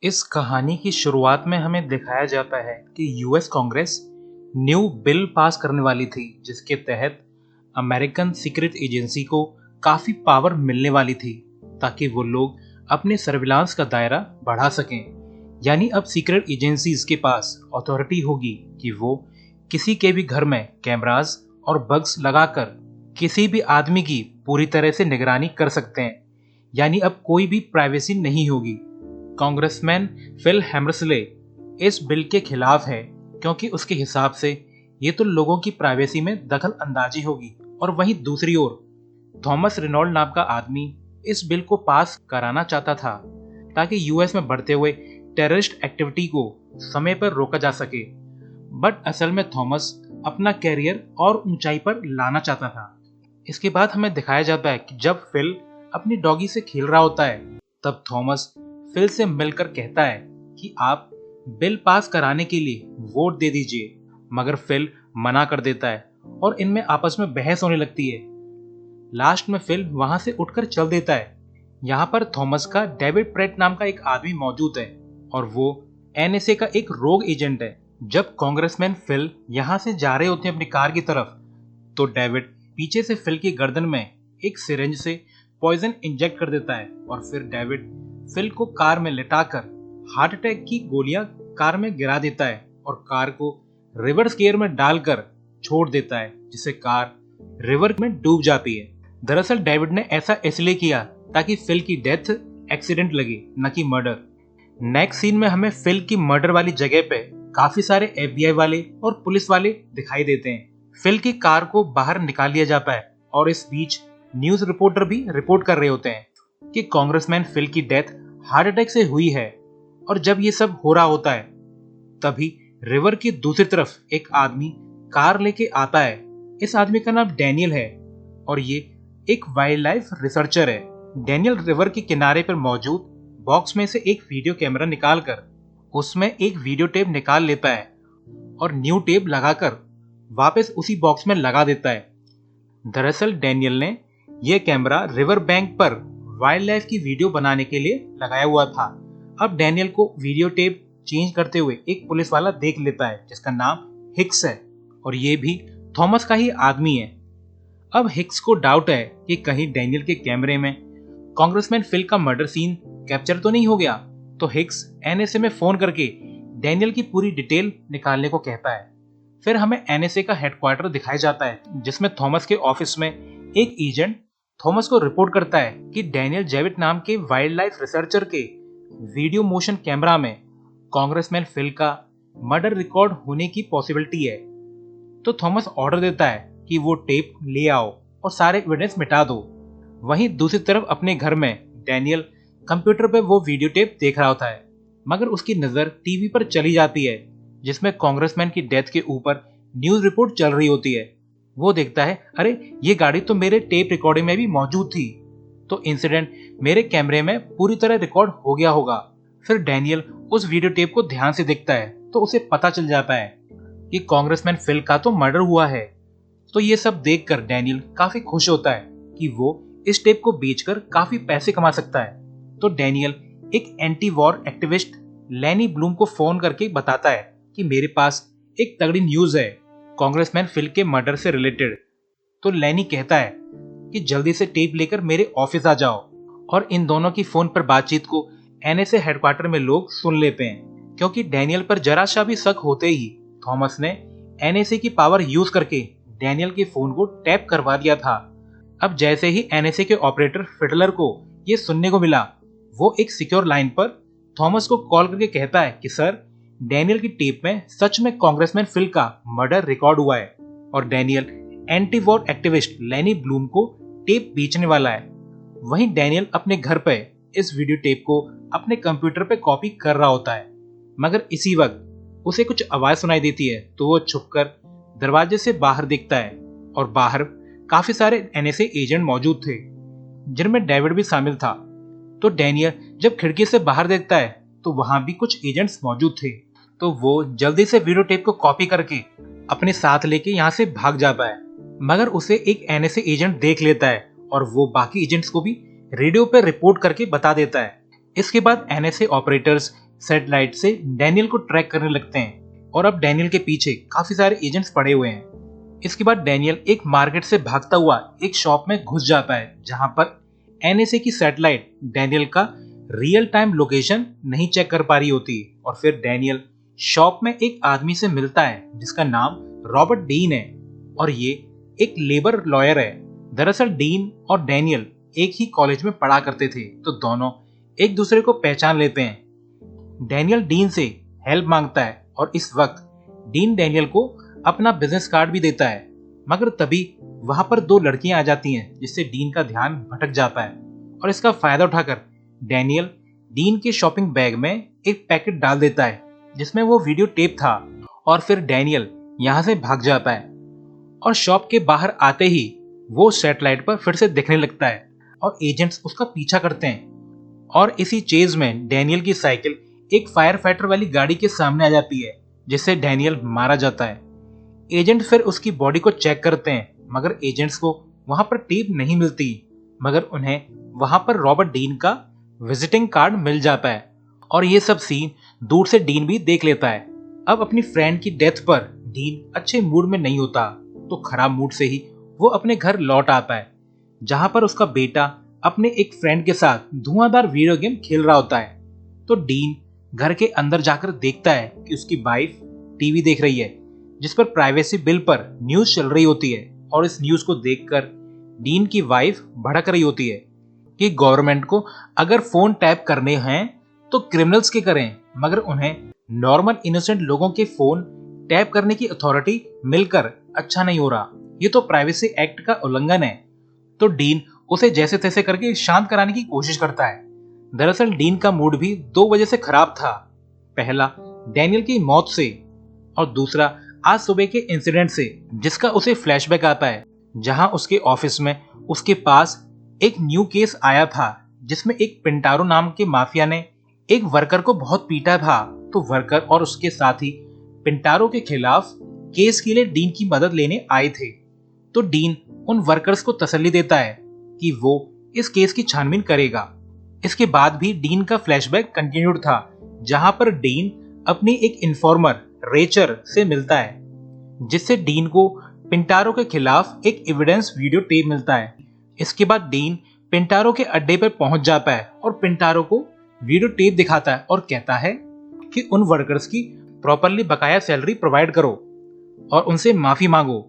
इस कहानी की शुरुआत में हमें दिखाया जाता है कि US Congress new bill pass करने वाली थी जिसके तहत अमेरिकन सीक्रेट एजेंसी को काफी पावर मिलने वाली थी ताकि वो लोग अपने सर्विलांस का दायरा बढ़ा सकें। यानी अब सीक्रेट एजेंसीज के पास अथॉरिटी होगी कि वो किसी के भी घर में कैमरास और बग्स लगाकर किसी भी आदमी की पूरी तरह से निगरानी कर सकते हैं। यानी अब कोई भी प्राइवेसी नहीं होगी। कांग्रेसमैन फिल हैमर्सले इस बिल के खिलाफ है क्योंकि उसके हिसाब से ये तो लोगों की प्राइवेसी में दखल अंदाजी होगी। और वहीं दूसरी ओर थॉमस रेनॉल्ड नाम का आदमी इस बिल को पास कराना चाहता था ताकि यूएस में बढ़ते हुए टेररिस्ट एक्टिविटी को समय पर रोका जा सके। बट असल में थॉमस अपना कैरियर और ऊंचाई पर लाना चाहता था। इसके बाद हमें दिखाया जाता है कि जब फिल अपनी डॉगी से खेल रहा होता है तब थॉमस फिल से मिलकर कहता है कि आप बिल पास कराने के लिए वोट दे दीजिए, मगर फिल मना कर देता है और इनमें आपस में बहस होने लगती है। लास्ट में फिल वहां से उठकर चल देता है। यहाँ पर थॉमस का डेविड प्रेट नाम का एक आदमी मौजूद है और वो एनएसए का एक रोग एजेंट है। जब कांग्रेसमैन फिल यहाँ से जा रहे होते हैं अपनी कार की तरफ तो डेविड पीछे से फिल की गर्दन में एक सिरिंज से पॉइजन इंजेक्ट कर देता है और फिर डेविड फिल को कार में लिटाकर हार्ट अटैक की गोलियां कार में गिरा देता है और कार को रिवर्स गियर में डालकर छोड़ देता है जिससे कार रिवर में डूब जाती है। दरअसल डेविड ने ऐसा इसलिए किया ताकि फिल की डेथ एक्सीडेंट लगे, न कि मर्डर। नेक्स्ट सीन में हमें फिल की मर्डर वाली जगह पे काफी सारे एफबीआई वाले और पुलिस वाले दिखाई देते हैं। फिल की कार को बाहर निकाल लिया जाता है और इस बीच न्यूज रिपोर्टर भी रिपोर्ट कर रहे होते हैं कि कांग्रेसमैन फिल की डेथ हार्ट अटैक से हुई है। और जब ये सब हो रहा होता है तभी रिवर की दूसरी तरफ एक आदमी कार लेके आता है। इस आदमी का नाम डैनियल है और ये एक वाइल्ड लाइफ रिसर्चर है। डैनियल रिवर के किनारे पर मौजूद बॉक्स में से एक वीडियो कैमरा निकालकर उसमें एक वीडियो टेप निकाल लेता है और न्यू टेप लगाकर वापस उसी बॉक्स में लगा देता है। दरअसल डैनियल ने यह कैमरा रिवर बैंक पर वाइल्ड लाइफ की वीडियो बनाने के लिए लगाया हुआ था। अब डैनियल को वीडियो टेप चेंज करते हुए एक पुलिस वाला देख लेता है जिसका नाम हिक्स है और ये भी थॉमस का ही आदमी है। अब हिक्स को डाउट है कि कहीं डैनियल के कैमरे में कांग्रेसमैन फिल का मर्डर सीन कैप्चर तो नहीं हो गया। तो हिक्स एनएसए में फोन करके डैनियल की पूरी डिटेल निकालने को कहता है। फिर हमें एनएसए का हेडक्वार्टर दिखाया जाता है जिसमें थॉमस के ऑफिस में एक एजेंट थॉमस को रिपोर्ट करता है कि डैनियल जेविट नाम के वाइल्ड लाइफ रिसर्चर के वीडियो मोशन कैमरा में कांग्रेसमैन फिल का मर्डर रिकॉर्ड होने की पॉसिबिलिटी है। तो थॉमस ऑर्डर देता है कि वो टेप ले आओ और सारे एविडेंस मिटा दो। वहीं दूसरी तरफ अपने घर में डैनियल कंप्यूटर पर वो वीडियो टेप देख रहा होता है, मगर उसकी नजर टीवी पर चली जाती है जिसमें कांग्रेसमैन की डेथ के ऊपर न्यूज रिपोर्ट चल रही होती है। वो देखता है, अरे ये गाड़ी तो मेरे टेप रिकॉर्डिंग में भी मौजूद थी, तो इंसिडेंट मेरे कैमरे में पूरी तरह रिकॉर्ड हो गया होगा। फिर डैनियल उस वीडियो टेप को ध्यान से देखता है तो उसे पता चल जाता है कि कांग्रेसमैन फिल का तो मर्डर हुआ है। तो ये सब देखकर डैनियल काफी खुश होता है कि वो इस टेप को बेचकर काफी पैसे कमा सकता है। तो डैनियल एक एंटी वॉर एक्टिविस्ट लैनी ब्लूम को फोन करके बताता है कि मेरे पास एक तगड़ी न्यूज है कांग्रेसमैन फिल के मर्डर से रिलेटेड। तो लैनी कहता है कि जल्दी से टेप लेकर मेरे ऑफिस आ जाओ। और इन दोनों की फोन पर बातचीत को एनएसए हेडक्वार्टर में लोग सुन लेते हैं क्योंकि डैनियल पर जरा सा भी शक होते ही थॉमस ने एनएसए की पावर यूज करके डैनियल के फोन को टैप करवा दिया था। अब जैसे ही एनएसए के ऑपरेटर फिडलर को ये सुनने को मिला वो एक सिक्योर लाइन पर थॉमस को कॉल करके कहता है कि सर, डैनियल की टेप में सच में कांग्रेसमैन फिल का मर्डर रिकॉर्ड हुआ है और डैनियल एंटी वॉर एक्टिविस्ट लैनी ब्लूम को टेप बेचने वाला है। वहीं डैनियल अपने घर पे इस वीडियो टेप को अपने कंप्यूटर पे कॉपी कर रहा होता है, मगर इसी वक्त उसे कुछ आवाज सुनाई देती है तो वो छुपकर दरवाजे से बाहर देखता है और बाहर काफी सारे एनएसए एजेंट मौजूद थे जिनमें डेविड भी शामिल था। तो डैनियल जब खिड़की से बाहर देखता है तो वहां भी कुछ एजेंट्स मौजूद थे। तो वो जल्दी से वीडियो टेप को कॉपी करके अपने साथ लेके यहाँ से भाग जाता है, मगर उसे एक एनएसए एजेंट देख लेता है और वो बाकी एजेंट्स को भी रेडियो पर रिपोर्ट करके बता देता है। इसके बाद एनएसए ऑपरेटर्स सैटेलाइट से डैनियल को ट्रैक करने लगते हैं और अब डैनियल के पीछे काफी सारे एजेंट्स पड़े हुए हैं। इसके बाद डैनियल एक मार्केट से भागता हुआ एक शॉप में घुस जाता है जहां पर एनएसए की सैटेलाइट डैनियल का रियल टाइम लोकेशन नहीं चेक कर पा रही होती और फिर डैनियल शॉप में एक आदमी से मिलता है जिसका नाम रॉबर्ट डीन है और ये एक लेबर लॉयर है। दरअसल डीन और डैनियल एक ही कॉलेज में पढ़ा करते थे तो दोनों एक दूसरे को पहचान लेते हैं। डैनियल डीन से हेल्प मांगता है और इस वक्त डीन डैनियल को अपना बिजनेस कार्ड भी देता है, मगर तभी वहां पर दो लड़कियां आ जाती हैं जिससे डीन का ध्यान भटक जाता है और इसका फायदा उठाकर डैनियल डीन के शॉपिंग बैग में एक पैकेट डाल देता है जिसमें वो वीडियो टेप था और फिर डैनियल यहाँ से भाग जाता है और शॉप के बाहर आते ही वो सैटेलाइट पर फिर से दिखने लगता है और एजेंट्स उसका पीछा करते हैं और इसी चेज में डैनियल की साइकिल एक फायर फाइटर वाली गाड़ी के सामने आ जाती है जिससे डैनियल मारा जाता है। एजेंट फिर उसकी बॉडी को चेक करते हैं मगर एजेंट्स को वहां पर टेप नहीं मिलती, मगर उन्हें वहां पर रॉबर्ट डीन का विजिटिंग कार्ड मिल जाता है और ये सब सीन दूर से डीन भी देख लेता है। अब अपनी फ्रेंड की डेथ पर डीन अच्छे मूड में नहीं होता तो खराब मूड से ही वो अपने घर लौट आता है जहां पर उसका बेटा अपने एक फ्रेंड के साथ धुआंधार वीडियो गेम खेल रहा होता है। तो डीन घर के अंदर जाकर देखता है कि उसकी वाइफ टीवी देख रही है जिस पर प्राइवेसी बिल पर न्यूज चल रही होती है और इस न्यूज को देखकर डीन की वाइफ भड़क रही होती है कि गवर्नमेंट को अगर फोन टैप करने हैं तो क्रिमिनल्स के करें, मगर उन्हें नॉर्मल इनोसेंट लोगों के फोन टैप करने की अथॉरिटी मिलकर अच्छा नहीं हो रहा, ये तो प्राइवेसी एक्ट का उल्लंघन है। तो डीन उसे जैसे तैसे करके शांत कराने की कोशिश करता है। दरअसल डीन का मूड भी दो वजह से खराब था, पहला डैनियल की मौत से और दूसरा आज सुबह के इंसिडेंट से जिसका उसे फ्लैशबैक आता है जहां उसके ऑफिस में उसके पास एक न्यू केस आया था जिसमें एक पिंटारो नाम के माफिया ने एक वर्कर को बहुत पीटा था। तो वर्कर और उसके साथी पिंटारो के खिलाफ केस के लिए डीन की मदद लेने आए थे। तो डीन उन वर्कर्स को तसल्ली देता है कि वो इस केस की छानबीन करेगा। इसके बाद भी डीन का फ्लैशबैक कंटिन्यूड था जहां पर डीन अपनी एक इन्फॉर्मर रेचर से मिलता है जिससे डीन को पिंटारो के खिलाफ एक एविडेंस वीडियो टेप मिलता है। इसके बाद डीन पिंटारो के अड्डे पर पहुंच जाता है और पिंटारो को वीडियो टेप दिखाता है और कहता है कि उन वर्कर्स की प्रॉपरली बकाया सैलरी प्रोवाइड करो और उनसे माफी मांगो।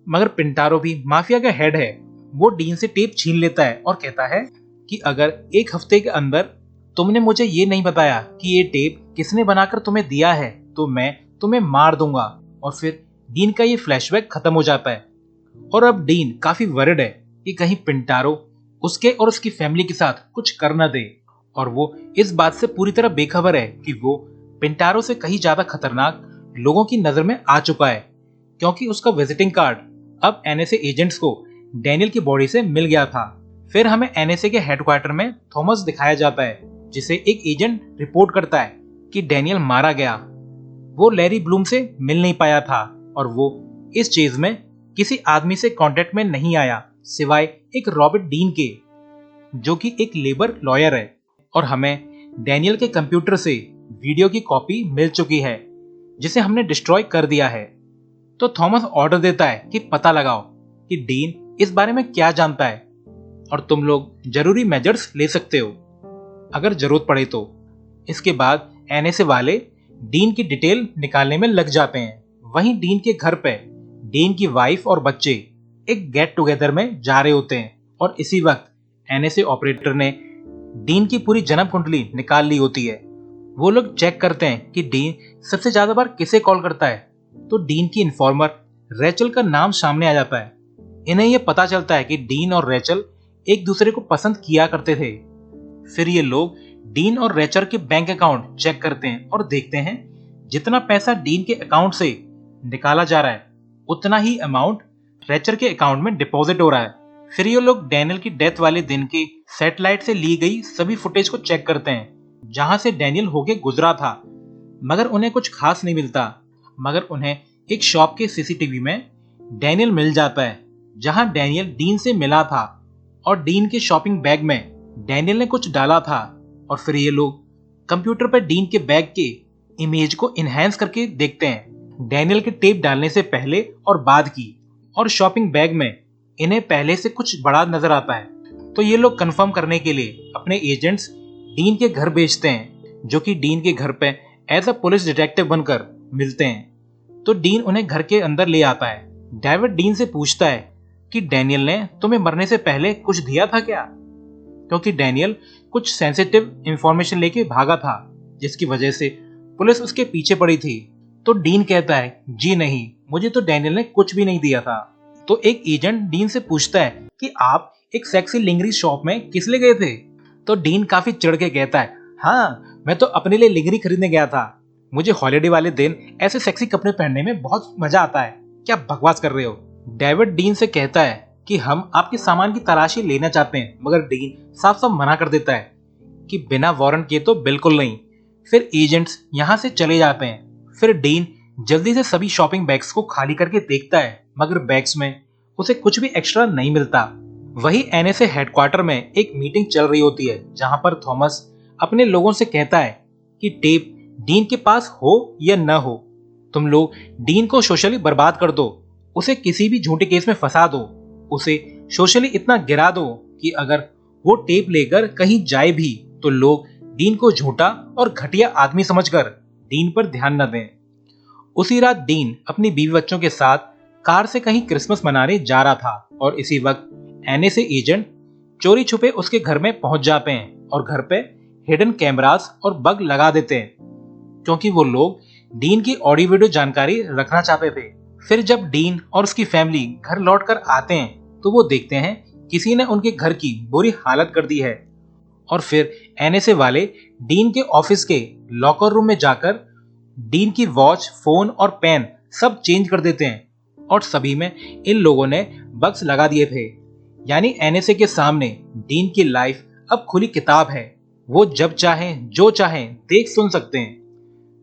मगर पिंटारो भी माफिया का हेड है, वो डीन से टेप छीन लेता है और कहता है कि अगर एक हफ्ते के अंदर तुमने मुझे ये नहीं बताया कि ये टेप किसने बनाकर तुम्हें दिया है तो मैं तुम्हें मार दूंगा। और फिर डीन का ये फ्लैशबैक खत्म हो जाता है और अब डीन काफी वरिड है कि कहीं पिंटारो उसके और उसकी फैमिली के साथ कुछ कर न दे और वो इस बात से पूरी तरह बेखबर है कि वो पिंटारो से कहीं ज्यादा खतरनाक लोगों की नजर में आ चुका है क्योंकि उसका विजिटिंग कार्ड अब एनएसए एजेंट्स को डैनियल की बॉडी से मिल गया था। फिर हमें एनएसए के हेडक्वार्टर में थॉमस दिखाया जाता है जिसे एक एजेंट रिपोर्ट करता है कि डैनियल मारा गया। वो लैरी ब्लूम से मिल नहीं पाया था और वो इस चीज में किसी आदमी से कांटेक्ट में नहीं आया सिवाय एक रॉबर्ट डीन के जो कि एक लेबर लॉयर है। और हमें डैनियल के कंप्यूटर से वीडियो की कॉपी मिल चुकी है जिसे हमने डिस्ट्रॉय कर दिया है। तो थॉमस ऑर्डर देता है कि पता लगाओ कि डीन इस बारे में क्या जानता है और तुम लोग जरूरी मेजर्स ले सकते हो अगर जरूरत पड़े तो। इसके बाद एनएसए वाले डीन की डिटेल निकालने में लग जाते हैं। वहीं डीन के घर पे डीन की वाइफ और बच्चे एक गेट टुगेदर में जा रहे होते हैं और इसी वक्त एनएसए ऑपरेटर ने डीन की पूरी जन्म कुंडली निकाल ली होती है। वो लोग चेक करते हैं कि डीन सबसे ज्यादा बार किसे कॉल करता है तो डीन की इन्फॉर्मर रेचल का नाम सामने आ जाता है। इन्हें यह पता चलता है कि डीन और रेचल एक दूसरे को पसंद किया करते थे। फिर ये लोग डीन और रेचल के बैंक अकाउंट चेक करते हैं और देखते हैं जितना पैसा डीन के अकाउंट से निकाला जा रहा है उतना ही अमाउंट रेचल के अकाउंट में डिपॉजिट हो रहा है। फिर ये लोग डैनियल की डेथ वाले दिन की सैटेलाइट से ली गई सभी फुटेज को चेक करते हैं जहां से डैनियल होके गुजरा था, मगर उन्हें कुछ खास नहीं मिलता। मगर उन्हें एक शॉप के सीसीटीवी में डैनियल मिल जाता है जहां डैनियल डीन से मिला था और डीन के शॉपिंग बैग में डैनियल ने कुछ डाला था। और फिर ये लोग कंप्यूटर पर डीन के बैग के इमेज को इनहेंस करके देखते हैं, डैनियल के टेप डालने से पहले और बाद की, और शॉपिंग बैग में इन्हें पहले से कुछ बड़ा नजर आता है। तो ये लोग कंफर्म करने के लिए अपने एजेंट्स डीन के घर भेजते हैं, जो कि डीन के घर पे एज अ पुलिस डिटेक्टिव बनकर मिलते हैं। तो डीन उन्हें घर के अंदर ले आता है। डेविड डीन से पूछता है कि डैनियल ने तुम्हें मरने से पहले कुछ दिया था क्या, क्योंकि डैनियल कुछ सेंसिटिव इंफॉर्मेशन लेके भागा था, जिसकी वजह से पुलिस उसके पीछे पड़ी थी। तो डीन कहता है जी नहीं, मुझे तो डैनियल ने कुछ भी नहीं दिया था। तो एक एजेंट डीन से पूछता है कि आप एक सेक्सी लिंगरी शॉप में किस लिए गए थे। तो डीन काफी चिढ़ के कहता है, हाँ मैं तो अपने लिए लिंगरी खरीदने गया था, मुझे हॉलिडे वाले दिन ऐसे सेक्सी कपड़े पहनने में बहुत मजा आता है, क्या बकवास कर रहे हो। डेविड डीन से कहता है कि हम आपके सामान की तलाशी लेना चाहते हैं, मगर डीन साफ साफ मना कर देता है कि बिना वारंट के तो बिल्कुल नहीं। फिर एजेंट्स यहाँ से चले जाते हैं। फिर डीन जल्दी से सभी शॉपिंग बैग्स को खाली करके देखता है, मगर बैग्स में उसे कुछ भी एक्स्ट्रा नहीं मिलता। वही एनएसए हेडक्वार्टर में एक मीटिंग चल रही होती है, जहां पर थॉमस अपने लोगों से कहता है कि टेप डीन के पास हो या न हो, तुम लोग डीन को सोशली बर्बाद कर दो, उसे किसी भी झूठे केस में फंसा दो, उसे सोशली इतना गिरा दो कि अगर वो टेप लेकर कहीं जाए भी तो लोग डीन को झूठा और घटिया आदमी समझकर डीन पर ध्यान न दें। उसी रात डीन अपनी बीवी बच्चों के साथ कार से कहीं क्रिसमस मनाने जा रहा था, और इसी वक्त एनएसए एजेंट चोरी छुपे उसके घर में पहुंच जाते हैं और घर पे हिडन कैमरास और बग लगा देते हैं, क्योंकि वो लोग डीन की ऑडियो वीडियो जानकारी रखना चाहते थे। फिर जब डीन और उसकी फैमिली घर लौटकर आते हैं तो वो देखते हैं किसी ने उनके घर की बुरी हालत कर दी है। और फिर एनएसए वाले डीन के ऑफिस के लॉकर रूम में जाकर डीन की वॉच, फोन और पेन सब चेंज कर देते हैं, और सभी में इन लोगों ने बग्स लगा दिए थे। यानी एनएसए के सामने डीन की लाइफ अब खुली किताब है, वो जब चाहें जो चाहें देख सुन सकते हैं।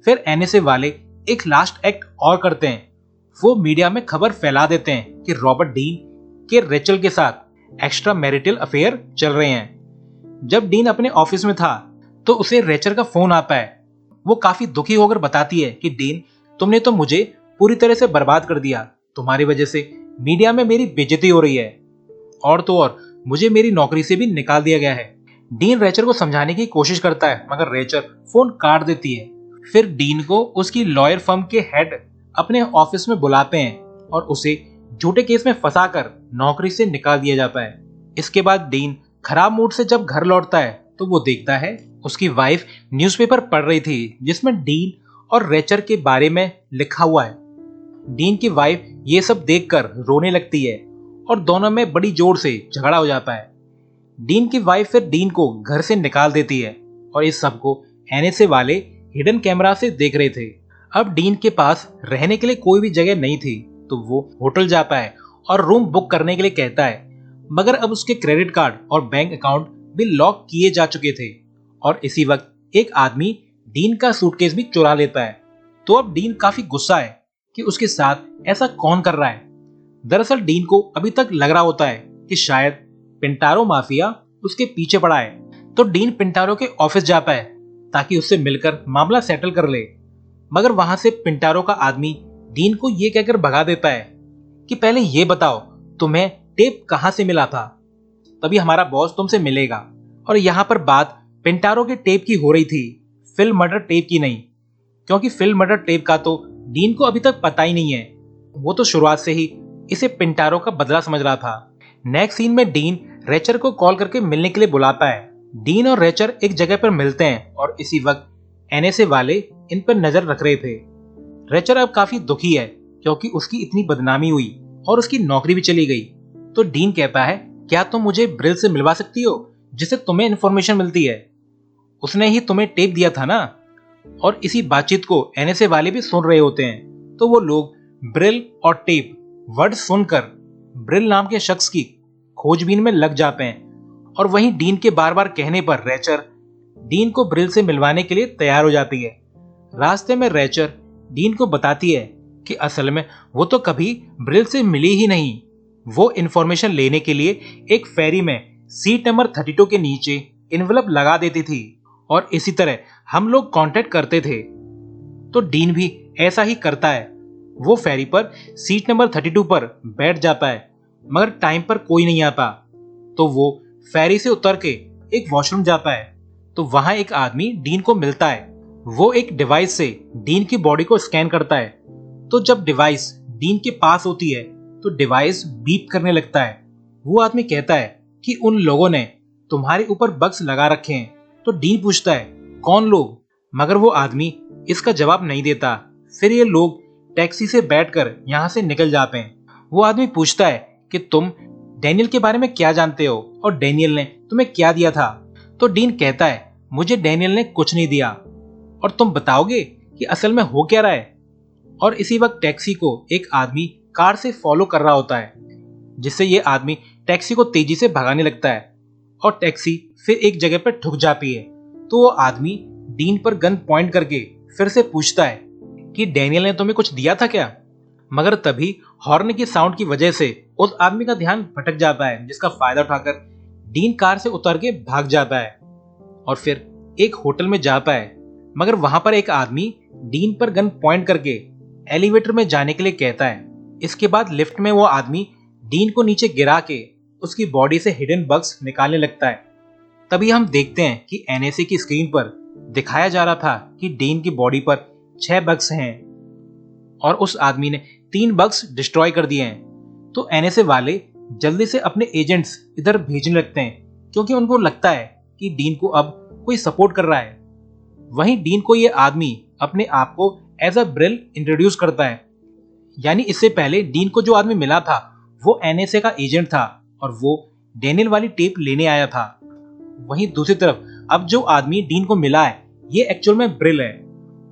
फिर एनएसए वाले एक लास्ट एक्ट और करते हैं, वो मीडिया में खबर फैला देते हैं कि रॉबर्ट डीन के रेचल के साथ एक्स्ट्रा मैरिटल अफेयर चल रहे हैं। जब डीन अपने ऑफिस में था तो उसे रेचल का फोन आता है। वो काफी दुखी होकर बताती है कि डीन, तुमने तो मुझे पूरी तरह से बर्बाद कर दिया, तुम्हारी वजह से मीडिया में मेरी बेइज्जती हो रही है, और तो और मुझे मेरी नौकरी से भी निकाल दिया गया है। डीन रेचल को समझाने की कोशिश करता है, मगर रेचल फोन काट देती है। फिर डीन को उसकी लॉयर फर्म के हेड अपने ऑफिस में बुलाते हैं और उसे झूठे केस में फंसाकर नौकरी से निकाल दिया जाता है। इसके बाद डीन खराब मूड से जब घर लौटता है तो वो देखता है उसकी वाइफ न्यूज़पेपर पढ़ रही थी, जिसमें डीन और रेचल के बारे में लिखा हुआ है। डीन की वाइफ ये सब देखकर रोने लगती है और दोनों में बड़ी जोर से झगड़ा हो जाता है। डीन की वाइफ फिर डीन को घर से निकाल देती है, और इस सब को एनएसए वाले हिडन कैमरा से देख रहे थे। अब डीन के पास रहने के लिए कोई भी जगह नहीं थी, तो वो होटल जाता है और रूम बुक करने के लिए कहता है, मगर अब उसके क्रेडिट कार्ड और बैंक अकाउंट भी लॉक किए जा चुके थे। और इसी वक्त एक आदमी डीन का सूटकेस भी चुरा लेता है। तो अब डीन काफी गुस्सा है कि उसके साथ ऐसा कौन कर रहा है। दरअसल डीन को अभी तक लग रहा होता है कि शायद पिंटारो माफिया उसके पीछे पड़ा है। तो डीन पिंटारो के ऑफिस जाता है ताकि उससे मिलकर मामला सेटल कर ले, मगर वहां से पिंटारो का आदमी डीन को ये कहकर भगा देता है कि पहले ये बताओ तुम्हें टेप कहां से मिला था, तभी हमारा बॉस तुमसे मिलेगा। और यहाँ पर बात पिंटारो के टेप की हो रही थी, फिल मर्डर टेप की नहीं, क्योंकि फिल मर्डर टेप का तो डीन को अभी तक पता ही नहीं है। वो तो शुरुआत से ही इसे पिंटारो का बदला समझ रहा था। नेक्स्ट सीन में डीन रेचल को कॉल करके मिलने के लिए बुलाता है। डीन और रेचल एक जगह पर मिलते हैं और इसी वक्त एनएसए वाले इन पर नजर रख रहे थे। रेचल अब काफी दुखी है क्योंकि उसकी इतनी बदनामी हुई और उसकी नौकरी भी चली गई। तो डीन कहता है, क्या तुम मुझे ब्रिल से मिलवा सकती हो जिससे तुम्हें इन्फॉर्मेशन मिलती है, उसने ही तुम्हें टेप दिया था ना। और इसी बातचीत को एनएसए वाले भी सुन रहे होते हैं। तो वो लोग ब्रिल और टेप वर्ड सुनकर ब्रिल नाम के शख्स की खोजबीन में लग जाते हैं। और वहीं डीन के बार बार कहने पर रेचल डीन को ब्रिल से मिलवाने के लिए तैयार हो जाती है। रास्ते में रेचल डीन को बताती है कि असल में वो तो कभी ब्रिल से मिली ही नहीं, वो इन्फॉर्मेशन लेने के लिए एक फेरी में सीट नंबर 32 के नीचे इन्वेलप लगा देती थी और इसी तरह हम लोग कांटेक्ट करते थे। तो डीन भी ऐसा ही करता है। वो फेरी पर सीट नंबर 32 पर बैठ जाता है, मगर टाइम पर कोई नहीं आता। तो वो फेरी से उतर के एक वॉशरूम जाता है। तो वहां एक आदमी डीन को मिलता है। वो एक डिवाइस से डीन की बॉडी को स्कैन करता है। तो जब डिवाइस डीन के पास होती है तो डिवाइस बीप करने लगता है। वो आदमी कहता है कि उन लोगों ने तुम्हारे ऊपर बग्स लगा रखे हैं। तो डीन पूछता है, कौन लोग? मगर वो आदमी इसका जवाब नहीं देता। फिर ये लोग टैक्सी से बैठकर यहाँ से निकल जाते हैं। वो आदमी पूछता है कि तुम डैनियल के बारे में क्या जानते हो और डैनियल ने तुम्हें क्या दिया था? तो डीन कहता है, मुझे डैनियल ने कुछ नहीं दिया। और तुम बताओगे कि असल में हो क्या रहा है? और इसी वक्त टैक्सी को एक आदमी कार से फॉलो कर रहा होता है, जिससे ये आदमी टैक्सी को तेजी से भगाने लगता है और टैक्सी फिर एक जगह पर ठुक जाती है। तो वो आदमी डीन पर गन पॉइंट करके फिर से पूछता है कि डैनियल ने तुम्हें कुछ दिया था क्या? मगर तभी हॉर्न की साउंड की वजह से उस आदमी का ध्यान भटक जाता है, जिसका फायदा उठाकर डीन कार से उतर के भाग जाता है और फिर एक होटल में जाता है। मगर वहां पर एक आदमी डीन पर गन पॉइंट करके एलिवेटर में जाने के लिए कहता है। इसके बाद लिफ्ट में वो आदमी डीन को नीचे गिरा के उसकी बॉडी से हिडन बग्स निकालने लगता है। तभी हम देखते हैं कि एनएसए की स्क्रीन पर दिखाया जा रहा था कि डीन की बॉडी पर 6 बग्स हैं और उस आदमी ने 3 बग्स डिस्ट्रॉय कर दिए हैं। तो एनएसए वाले जल्दी से अपने एजेंट्स इधर भेजने लगते हैं, क्योंकि उनको लगता है कि डीन को अब कोई सपोर्ट कर रहा है। वहीं डीन को ये आदमी अपने आप को एज अ ब्रिल इंट्रोड्यूस करता है। यानी इससे पहले डीन को जो आदमी मिला था वो एनएसए का एजेंट था और वो डैनियल वाली टेप लेने आया था। वहीं दूसरी तरफ अब जो आदमी डीन को मिला है ये एक्चुअल में ब्रिल है।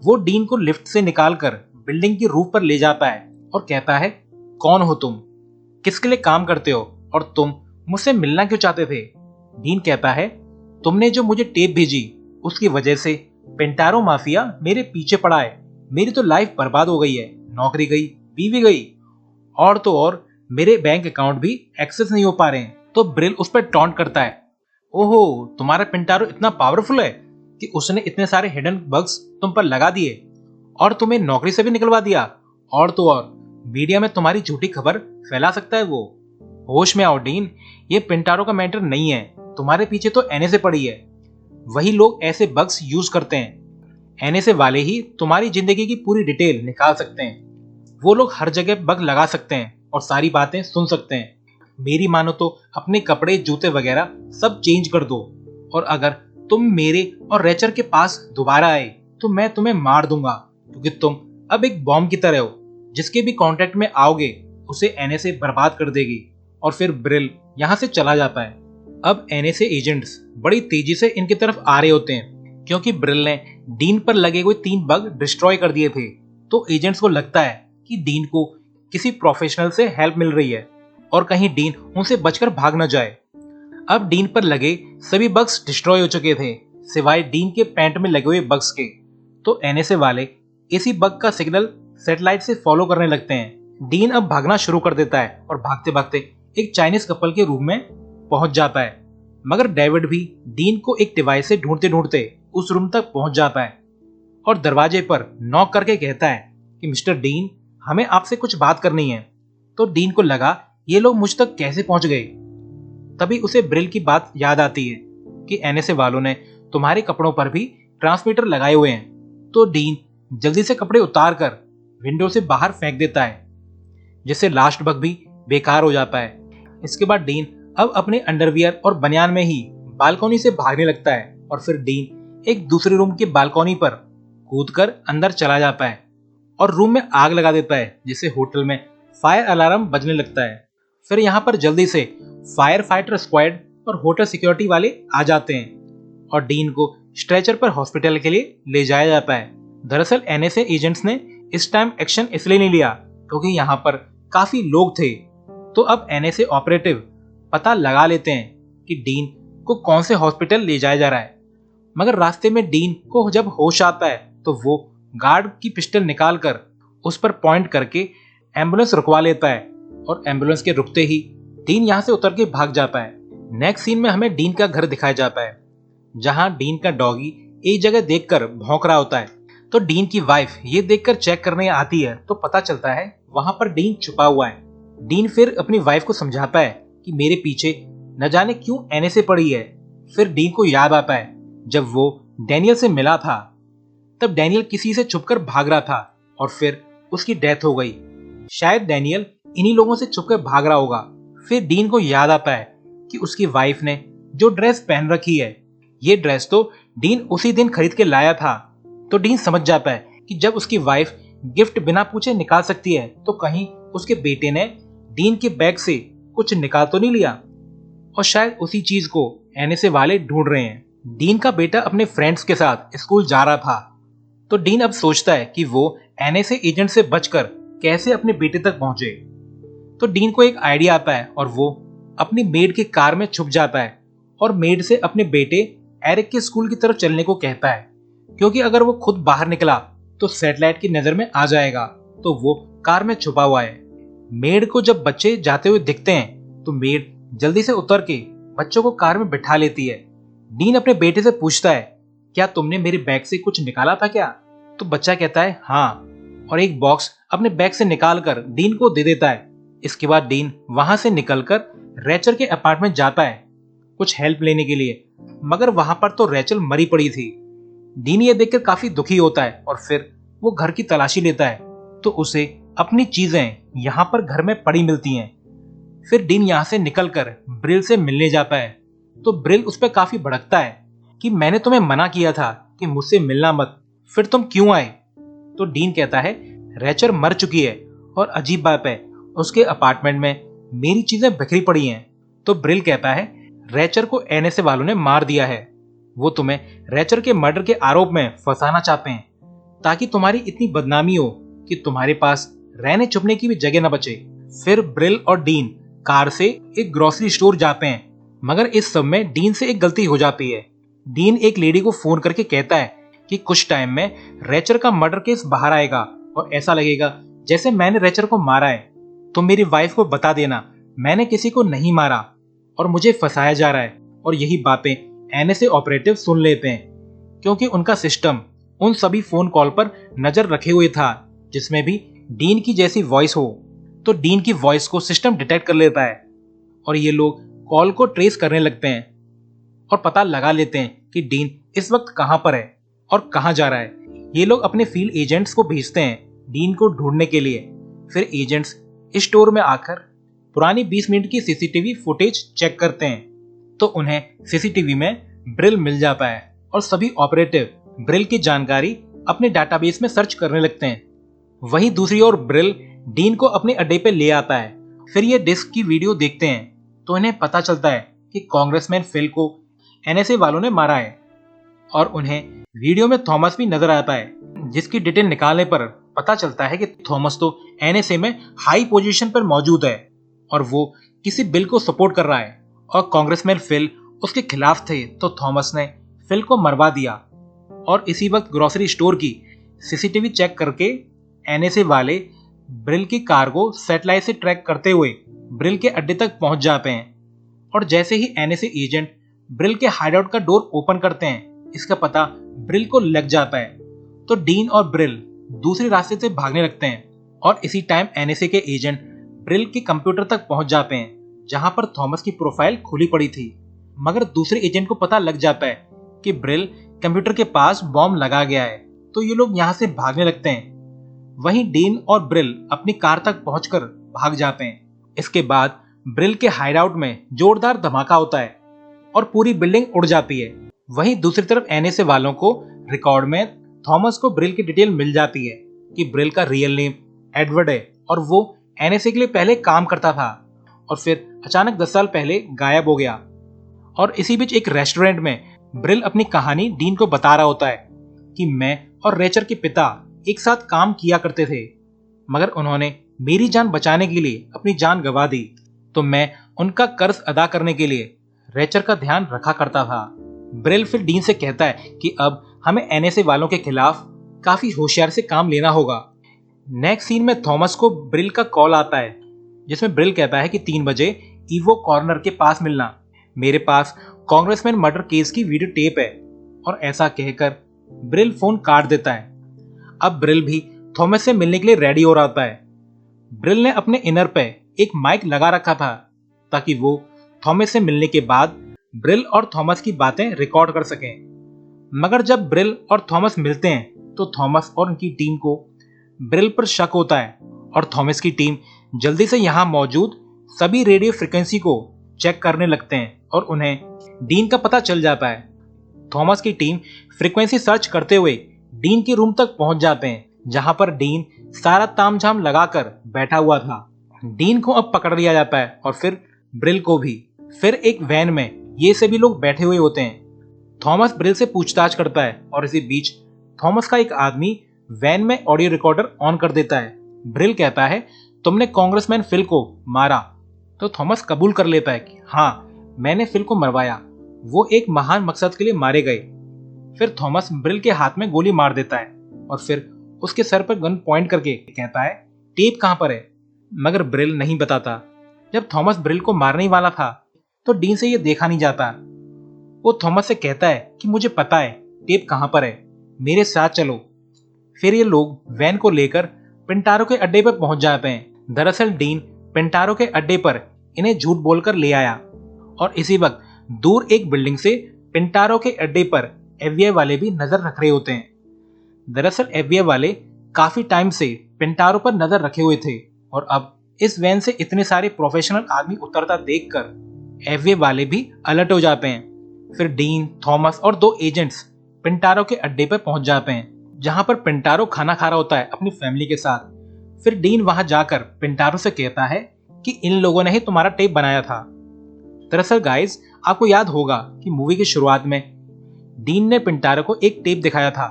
वो डीन को लिफ्ट से निकालकर बिल्डिंग की रूफ पर ले जाता है और कहता है, कौन हो तुम? किसके लिए काम करते हो? और तुम मुझसे मिलना क्यों चाहते थे? डीन कहता है, तुमने जो मुझे टेप भेजी उसकी वजह से पेंटारो माफिया मेरे पीछे पड़ा है। मेरी तो लाइफ बर्बाद हो गई है, नौकरी गई, बीवी गई, और तो और मेरे बैंक अकाउंट भी एक्सेस नहीं हो पा रहे हैं। तो ब्रिल उस पर टॉन्ट करता है, ओहो, तुम्हारा पेंटारो इतना पावरफुल है कि उसने इतने सारे हिडन बग्स तुम पर लगा दिए और तुम्हें नौकरी से भी निकलवा दिया, और तो और मीडिया में तुम्हारी झूठी खबर फैला सकता है वो। होश में आओ डीन, ये पेंटारो का मैटर नहीं है, तुम्हारे पीछे तो एनएसए पड़ी है। वही लोग ऐसे बग्स यूज करते हैं। एनएसए वाले ही तुम्हारी जिंदगी की पूरी डिटेल निकाल सकते हैं। वो लोग हर जगह बग लगा सकते हैं और सारी बातें सुन सकते हैं। मेरी मानो तो अपने कपड़े, जूते वगैरह सब चेंज कर दो, और अगर तुम मेरे और रेचर के पास दोबारा आए तो मैं तुम्हें मार दूंगा, क्योंकि तुम अब एक बॉम्ब की तरह हो, जिसके भी कांटेक्ट में आओगे उसे एनएसए बर्बाद कर देगी। और फिर ब्रिल यहाँ से चला जाता है। अब एनएसए एजेंट्स बड़ी तेजी से इनकी तरफ आ रहे होते हैं, क्योंकि ब्रिल ने डीन पर लगे हुए 3 बग डिस्ट्रॉय कर दिए थे। तो एजेंट्स को लगता है कि डीन को किसी प्रोफेशनल से हेल्प मिल रही है और कहीं डीन उनसे बचकर भाग न जाए। अब डीन पर लगे सभी बग्स डिस्ट्रॉय हो चुके थे, सिवाय डीन के पैंट में लगे हुए बग्स के। तो एनएसए वाले इसी बग का सिग्नल सैटेलाइट से फॉलो करने लगते हैं। डीन अब भागना शुरू कर देता है और भागते भागते एक चाइनीज कपल के रूम में पहुंच जाता है। मगर डेविड भी डीन को एक डिवाइस से ढूंढते ढूंढते उस रूम तक पहुंच जाता है और दरवाजे पर नॉक करके कहता है कि मिस्टर डीन, हमें आपसे कुछ बात करनी है। तो डीन को लगा ये लोग मुझ तक कैसे पहुंच गए। तभी उसे ब्रिल की बात याद आती है कि एनएसए वालों ने तुम्हारे कपड़ों पर भी ट्रांसमीटर लगाए हुए हैं। तो डीन जल्दी से कपड़े उतार कर विंडो से बाहर फेंक देता है, जिससे लास्ट बग भी बेकार हो जाता है। इसके बाद डीन अब अपने अंडरवियर और बनियान में ही बालकनी से भागने लगता है और फिर डीन एक दूसरे रूम की बालकनी पर कूदकर अंदर चला जाता है और रूम में आग लगा देता है, जिससे होटल में फायर अलार्म बजने लगता है। फिर यहाँ पर जल्दी से फायर फाइटर स्क्वाड और होटल सिक्योरिटी वाले आ जाते हैं और डीन को स्ट्रेचर पर हॉस्पिटल के लिए ले जाया जाता है। दरअसल एनएसए एजेंट्स ने इस टाइम एक्शन इसलिए नहीं लिया क्योंकि यहाँ पर काफी लोग थे। तो अब एनएसए ऑपरेटिव पता लगा लेते हैं कि डीन को कौन से हॉस्पिटल ले जाया जा रहा है। मगर रास्ते में डीन को जब होश आता है तो वो गार्ड की पिस्टल निकालकर उस पर पॉइंट करके एम्बुलेंस रुकवा लेता है और एम्बुलेंस के रुकते ही डीन यहाँ से उतर के भाग जाता है। नेक्स्ट सीन में हमें डीन का घर दिखाया जाता है, जहाँ डीन का डॉगी एक जगह देखकर भौंक रहा होता है। तो डीन की वाइफ ये देखकर चेक करने आती है तो पता चलता है वहां पर डीन छुपा हुआ है। डीन फिर अपनी वाइफ को समझाता है कि मेरे पीछे न जाने क्यों एनएसए पड़ी है। फिर डीन को याद आता है जब वो डैनियल से मिला था, तब डैनियल किसी से छुपकर भाग रहा था और फिर उसकी डेथ हो गई। शायद डैनियल इन्हीं लोगों से छुपकर भाग रहा होगा। फिर डीन को याद आता है कि उसकी वाइफ ने जो ड्रेस पहन रखी है, ये ड्रेस तो डीन उसी दिन खरीद के लाया था। तो डीन समझ जाता है कि जब उसकी वाइफ गिफ्ट बिना पूछे निकाल सकती है तो कहीं उसके बेटे ने डीन के बैग से कुछ निकाल तो नहीं लिया, और शायद उसी चीज को एनएसए वाले ढूंढ रहे हैं। डीन का बेटा अपने फ्रेंड्स के साथ स्कूल जा रहा था, तो डीन अब सोचता है कि वो एनएसए एजेंट से बचकर कैसे अपने बेटे तक पहुंचे। तो डीन को एक आइडिया आता है और वो अपनी मेड की कार में छुप जाता है और मेड से अपने बेटे एरिक के स्कूल की तरफ चलने को कहता है, क्योंकि अगर वो खुद बाहर निकला तो सैटेलाइट की नजर में आ जाएगा। तो वो कार में छुपा हुआ है। मेड को जब बच्चे जाते हुए दिखते हैं तो मेड जल्दी से उतर के बच्चों को कार में बिठा लेती है। डीन अपने बेटे से पूछता है, क्या तुमने मेरे बैग से कुछ निकाला था क्या? तो बच्चा कहता है हाँ, और एक बॉक्स अपने बैग से निकाल कर डीन को दे देता है। इसके बाद डीन वहां से निकलकर रेचल के अपार्टमेंट जाता है कुछ हेल्प लेने के लिए, मगर वहां पर तो रेचल मरी पड़ी थी। डीन ये देखकर काफी दुखी होता है और फिर वो घर की तलाशी लेता है, तो उसे अपनी चीजें यहाँ पर घर में पड़ी मिलती हैं। फिर डीन यहाँ से निकलकर ब्रिल से मिलने जाता है, तो ब्रिल उस पर काफी भड़कता है कि मैंने तुम्हें मना किया था कि मुझसे मिलना मत, फिर तुम क्यों आए? तो डीन कहता है रेचल मर चुकी है और अजीब बात है, उसके अपार्टमेंट में मेरी चीजें बिखरी पड़ी हैं। तो ब्रिल कहता है रेचल को एनएसए वालों ने मार दिया है, वो तुम्हें रेचल के मर्डर के आरोप में फंसाना चाहते हैं ताकि तुम्हारी इतनी बदनामी हो कि तुम्हारे पास रहने छुपने की भी जगह न बचे। फिर ब्रिल और डीन कार से एक ग्रोसरी स्टोर जाते हैं, मगर इस सब में डीन से एक गलती हो जाती है। डीन एक लेडी को फोन करके कहता है कि कुछ टाइम में रेचल का मर्डर केस बाहर आएगा और ऐसा लगेगा जैसे मैंने रेचल को मारा है, तो मेरी वाइफ को बता देना मैंने किसी को नहीं मारा और मुझे फंसाया जा रहा है। और यही बातें एनएसए ऑपरेटिव सुन लेते हैं, क्योंकि उनका सिस्टम उन सभी फोन कॉल पर नजर रखे हुए था जिसमें भी डीन की जैसी वॉइस हो। तो डीन की वॉइस को सिस्टम डिटेक्ट कर लेता है और ये लोग कॉल को ट्रेस करने लगते हैं और पता लगा लेते हैं कि डीन इस वक्त कहां पर है और कहां जा रहा है। ये लोग अपने फील्ड एजेंट्स को भेजते हैं डीन को ढूंढने के लिए। फिर एजेंट्स इस स्टोर में आकर पुरानी 20 मिनट की सीसीटीवी फुटेज चेक करते हैं, तो उन्हें सीसीटीवी में ब्रिल मिल जाता है और सभी ऑपरेटिव ब्रिल की जानकारी अपने डाटाबेस में सर्च करने लगते हैं। वहीं दूसरी ओर ब्रिल डीन को अपने अड्डे पे ले आता है। फिर ये डिस्क की वीडियो देखते हैं तो इन्हें पता चलता है कि कांग्रेसमैन फिल को एनएसए वालों ने मारा है, और उन्हें वीडियो में थॉमस भी नजर आता है, जिसकी डिटेल निकालने पर पता चलता है कि थॉमस तो एनएसए में हाई पोजीशन पर मौजूद है और वो किसी बिल को सपोर्ट कर रहा है, और कांग्रेसमैन फिल उसके खिलाफ थे तो थॉमस ने फिल को मरवा दिया। और इसी वक्त ग्रोसरी स्टोर की सीसीटीवी चेक करके एनएसए वाले ब्रिल की कार को सैटेलाइट से ट्रैक करते हुए ब्रिल के अड्डे तक पहुंच जाते हैं, और जैसे ही एनएसए एजेंट ब्रिल के हाइडआउट का डोर ओपन करते हैं, इसका पता ब्रिल को लग जाता है। तो डीन और ब्रिल दूसरे रास्ते से भागने लगते हैं, और इसी टाइम एनएसए के एजेंट ब्रिल के कंप्यूटर तक पहुंच जाते हैं जहां पर थॉमस की प्रोफाइल खुली पड़ी थी। मगर दूसरे एजेंट को पता लग जाता है कि ब्रिल कंप्यूटर के पास बॉम्ब लगा गया है, तो ये लोग यहां से भागने लगते हैं। वहीं डीन और ब्रिल अपनी कार तक पहुंचकर भाग जाते हैं। इसके बाद ब्रिल के हाइडआउट में जोरदार धमाका होता है और पूरी बिल्डिंग उड़ जाती है। वहीं दूसरी तरफ एनएसए वालों को रिकॉर्ड में थॉमस को ब्रिल की डिटेल मिल जाती है कि ब्रिल का रियल नेम एडवर्ड है और वो एनएसए के लिए पहले काम करता था और फिर अचानक 10 साल पहले गायब हो गया। और इसी बीच एक रेस्टोरेंट में ब्रिल अपनी कहानी डीन को बता रहा होता है कि मैं और रेचल के पिता एक साथ काम किया करते थे, मगर उन्होंने मेरी जान बचाने के लिए अपनी जान गंवा दी, तो मैं उनका कर्ज अदा करने के लिए रेचल का ध्यान रखा करता था। ब्रिल फिर डीन से कहता है कि अब हमें एनएसए वालों के खिलाफ काफी होशियार से काम लेना होगा। नेक्स्ट सीन में थॉमस को ब्रिल का कॉल आता है, जिसमें ब्रिल कहता है कि 3 बजे ईवो कॉर्नर के पास मिलना, मेरे पास कांग्रेसमैन मर्डर केस की वीडियो टेप है और ऐसा कहकर ब्रिल फोन काट देता है। अब ब्रिल भी थॉमस से मिलने के लिए रेडी हो रहा है। ब्रिल ने अपने इनर पे एक माइक लगा रखा था ताकि वो थॉमस से मिलने के बाद ब्रिल और थॉमस की बातें रिकॉर्ड कर सकें। मगर जब ब्रिल और थॉमस मिलते हैं तो थॉमस और उनकी टीम को ब्रिल पर शक होता है और थॉमस की टीम जल्दी से यहाँ मौजूद सभी रेडियो फ्रिक्वेंसी को चेक करने लगते हैं और उन्हें डीन का पता चल जाता है। थॉमस की टीम फ्रिक्वेंसी सर्च करते हुए डीन के रूम तक पहुंच जाते हैं, जहां पर डीन सारा तामझाम लगाकर बैठा हुआ था। डीन को अब पकड़ लिया जाता है और फिर ब्रिल को भी। फिर एक वैन में ये सभी लोग बैठे हुए होते हैं। थॉमस ब्रिल से पूछताछ करता है और इसी बीच थॉमस का एक आदमी वैन में ऑडियो रिकॉर्डर ऑन कर देता है। ब्रिल कहता है, तुमने कांग्रेसमैन फिल को मारा। तो थॉमस कबूल कर लेता है कि हाँ, मैंने फिल को मरवाया, वो एक महान मकसद के लिए मारे गए। फिर थॉमस ब्रिल के हाथ में गोली मार देता है और फिर उसके सर पर गन पॉइंट करके कहता है, टेप कहां पर है? मगर ब्रिल नहीं बताता। जब थॉमस ब्रिल को मारने ही वाला था तो डीन से ये देखा नहीं जाता। वो थॉमस से कहता है कि मुझे पता है टेप कहां पर है, मेरे साथ चलो। फिर ये लोग वैन को लेकर पिंटारो के अड्डे पर पहुंच जाते हैं। दरअसल डीन पिंटारो के अड्डे पर इन्हें झूठ बोलकर ले आया और इसी वक्त दूर एक बिल्डिंग से पिंटारो के अड्डे पर एफबीआई वाले भी नजर रख रहे होते हैं। दरअसल एफबीआई वाले काफी टाइम से पिंटारो पर नजर रखे हुए थे और अब इस वैन से इतने सारे प्रोफेशनल आदमी उतरता देखकर एफबीआई वाले भी अलर्ट हो जाते हैं। फिर डीन, थॉमस और 2 एजेंट्स पिंटारो के अड्डे पर पहुंच जाते हैं, जहां पर पिंटारो खाना खा रहा होता है अपनी फैमिली के साथ। फिर डीन वहां जाकर पिंटारो से कहता है कि इन लोगों ने ही तुम्हारा टेप बनाया था। दरअसल गाइस, आपको याद होगा कि मूवी की शुरुआत में डीन ने पिंटारो को एक टेप दिखाया था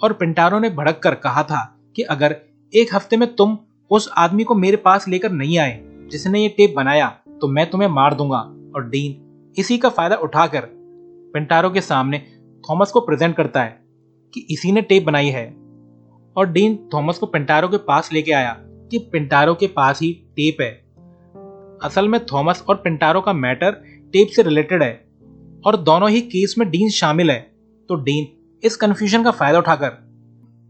और पिंटारो ने भड़क कर कहा था कि अगर एक हफ्ते में तुम उस आदमी को मेरे पास लेकर नहीं आए जिसने ये टेप बनाया तो मैं तुम्हें मार दूंगा। और डीन इसी का फायदा उठाकर पिंटारो के सामने थॉमस को प्रेजेंट करता है कि इसी ने टेप बनाई है। और डीन थॉमस को पिंटारो के पास लेके आया कि पिंटारो के पास ही टेप है। असल में थॉमस और पिंटारो का मैटर टेप से रिलेटेड है और दोनों ही केस में डीन शामिल है। तो डीन इस कंफ्यूजन का फायदा उठाकर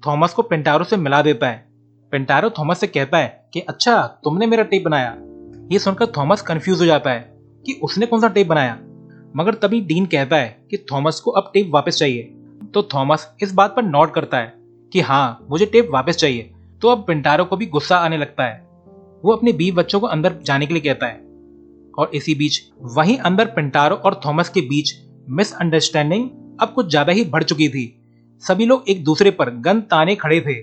थॉमस को पिंटारो से मिला देता है। पिंटारो थॉमस से कहता है कि अच्छा, तुमने मेरा टेप बनाया। ये सुनकर थॉमस कंफ्यूज हो जाता है कि उसने कौन सा टेप बनाया। मगर तभी डीन कहता है कि थॉमस को अब टेप वापस चाहिए। तो थॉमस इस बात पर नोट करता है कि हाँ, मुझे टेप वापस चाहिए। तो अब पिंटारो को भी गुस्सा आने लगता है। वो अपने 20 बच्चों को अंदर जाने के लिए कहता है और इसी बीच वहीं अंदर पिंटारो और थॉमस के बीच मिसअंडरस्टैंडिंग अब कुछ ज्यादा ही बढ़ चुकी थी। सभी लोग एक दूसरे पर गन ताने खड़े थे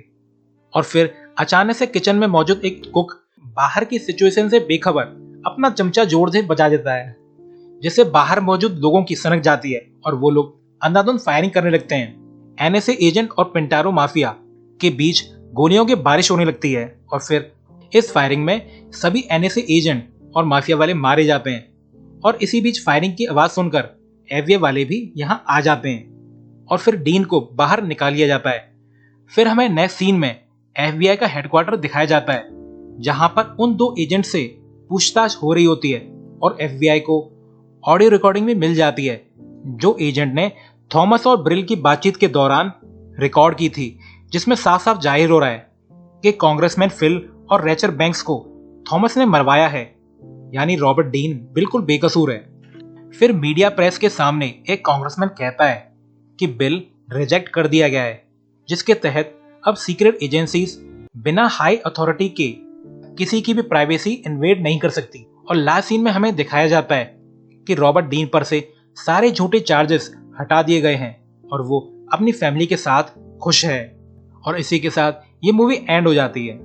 और फिर अचानक से किचन में मौजूद एक कुक बाहर की सिचुएशन से बेखबर अपना चमचा जोर से बजा देता है, जिससे बाहर मौजूद लोगों की सनक जाती है और वो लोग अंधाधुंध फायरिंग करने लगते हैं। एनएसए एजेंट और पिंटारो माफिया के बीच गोलियों की बारिश होने लगती है और फिर इस फायरिंग में सभी एनएसए एजेंट और माफिया वाले मारे जाते हैं। और इसी बीच फायरिंग की आवाज सुनकर एफबीआई वाले भी यहाँ आ जाते हैं और फिर डीन को बाहर निकाल लिया जाता है। फिर हमें नेक्स्ट सीन में एफबीआई का हेडक्वार्टर दिखाया जाता है, जहां पर उन 2 एजेंट से पूछताछ हो रही होती है और एफबीआई को ऑडियो रिकॉर्डिंग भी मिल जाती है जो एजेंट ने थॉमस और ब्रिल की बातचीत के दौरान रिकॉर्ड की थी, जिसमें साफ साफ जाहिर हो रहा है कि कांग्रेसमैन फिल और रेचर बैंक्स को थॉमस ने मरवाया है, यानी रॉबर्ट डीन बिल्कुल बेकसूर है। फिर मीडिया प्रेस के सामने एक कांग्रेसमैन कहता है कि बिल रिजेक्ट कर दिया गया है, जिसके तहत अब सीक्रेट एजेंसीज बिना हाई अथॉरिटी के किसी की भी प्राइवेसी इन्वेड नहीं कर सकती। और लास्ट सीन में हमें दिखाया जाता है कि रॉबर्ट डीन पर से सारे झूठे चार्जेस हटा दिए गए हैं और वो अपनी फैमिली के साथ खुश है। और इसी के साथ ये मूवी एंड हो जाती है।